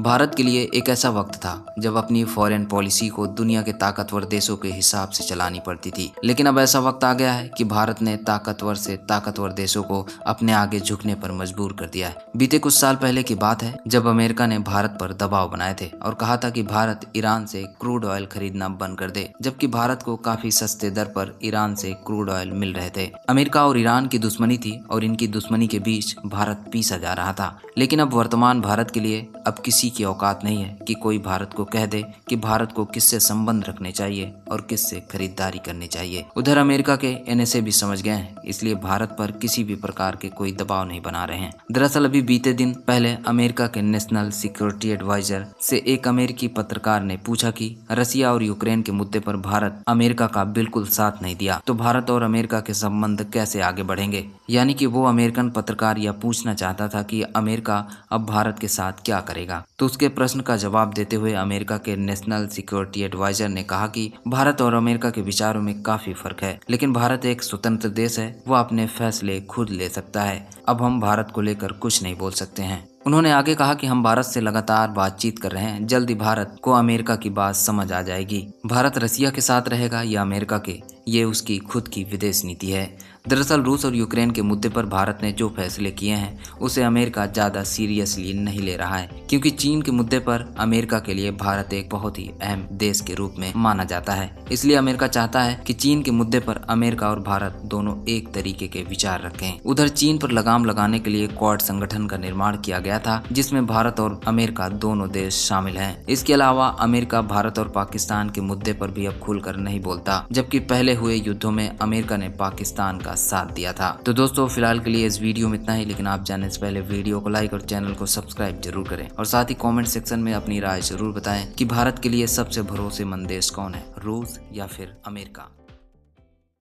भारत के लिए एक ऐसा वक्त था जब अपनी फॉरेन पॉलिसी को दुनिया के ताकतवर देशों के हिसाब से चलानी पड़ती थी। लेकिन अब ऐसा वक्त आ गया है कि भारत ने ताकतवर से ताकतवर देशों को अपने आगे झुकने पर मजबूर कर दिया है। बीते कुछ साल पहले की बात है जब अमेरिका ने भारत पर दबाव बनाए थे और कहा था कि भारत ईरान से क्रूड ऑयल खरीदना बंद कर दे, जबकि भारत को काफी सस्ते दर पर ईरान से क्रूड ऑयल मिल रहे थे। अमेरिका और ईरान की दुश्मनी थी और इनकी दुश्मनी के बीच भारत पीसा जा रहा था। लेकिन अब वर्तमान भारत के लिए अब किसी की औकात नहीं है कि कोई भारत को कह दे कि भारत को किससे संबंध रखने चाहिए और किससे खरीदारी करनी चाहिए। उधर अमेरिका के एनएसए भी समझ गए हैं, इसलिए भारत पर किसी भी प्रकार के कोई दबाव नहीं बना रहे हैं। दरअसल अभी बीते दिन पहले अमेरिका के नेशनल सिक्योरिटी एडवाइजर से एक अमेरिकी पत्रकार ने पूछा कि रसिया और यूक्रेन के मुद्दे पर भारत अमेरिका का बिल्कुल साथ नहीं दिया तो भारत और अमेरिका के संबंध कैसे आगे बढ़ेंगे। यानी कि वो अमेरिकन पत्रकार यह पूछना चाहता था कि अमेरिका अब भारत के साथ क्या करेगा। तो उसके प्रश्न का जवाब देते हुए अमेरिका के नेशनल सिक्योरिटी एडवाइजर ने कहा कि भारत और अमेरिका के विचारों में काफी फर्क है, लेकिन भारत एक स्वतंत्र देश है, वो अपने फैसले खुद ले सकता है। अब हम भारत को लेकर कुछ नहीं बोल सकते हैं। उन्होंने आगे कहा कि हम भारत से लगातार बातचीत कर रहे हैं, जल्दी भारत को अमेरिका की बात समझ आ जाएगी। भारत रसिया के साथ रहेगा या अमेरिका के, ये उसकी खुद की विदेश नीति है। दरअसल रूस और यूक्रेन के मुद्दे पर भारत ने जो फैसले किए हैं उसे अमेरिका ज्यादा सीरियसली नहीं ले रहा है, क्योंकि चीन के मुद्दे पर अमेरिका के लिए भारत एक बहुत ही अहम देश के रूप में माना जाता है। इसलिए अमेरिका चाहता है कि चीन के मुद्दे पर अमेरिका और भारत दोनों एक तरीके के विचार रखें। उधर चीन पर लगाम लगाने के लिए क्वाड संगठन का निर्माण किया गया था, जिसमें भारत और अमेरिका दोनों देश शामिल हैं। इसके अलावा अमेरिका भारत और पाकिस्तान के मुद्दे पर भी अब खुलकर नहीं बोलता, जबकि पहले हुए युद्धों में अमेरिका ने पाकिस्तान का साथ दिया था। तो दोस्तों फिलहाल के लिए इस वीडियो में इतना ही, लेकिन आप जानने से पहले वीडियो को लाइक और चैनल को सब्सक्राइब जरूर करें और साथ ही कमेंट सेक्शन में अपनी राय जरूर बताएं कि भारत के लिए सबसे भरोसेमंद देश कौन है, रूस या फिर अमेरिका।